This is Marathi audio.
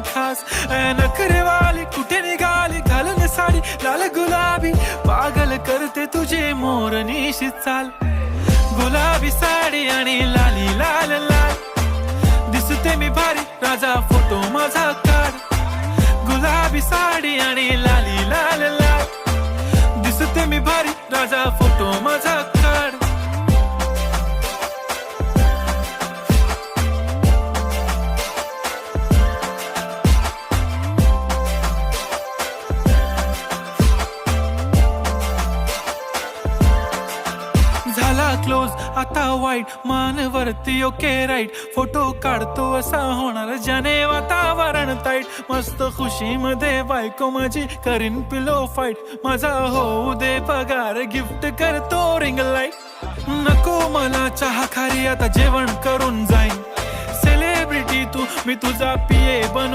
खास नखरेवाली कुठे निघाली घालून साडी लाल गुलाबी पागल करते तुझे मोरनीशी चाल गुलाबी साडी आणि लाली लाल लाल दिसते मी भारी राजा फोटो माझा काढ गुलाबी साडी आणि लाली लाल लाल दिसते मी भारी राजा फोटो माझा काढ झाला क्लोज आता वाईट मानवरती ओके राईट फोटो काढतो असा होणार ज्याने वातावरण ताईट मस्त खुशी मध्ये बायको माझी करीन पिलो फाईट माझा होऊ दे पगार गिफ्ट करतो रिंग लाईट नको मला चहा खारी आता जेवण करून जाईन सेलिब्रिटी तू मी तुझा पिये बनू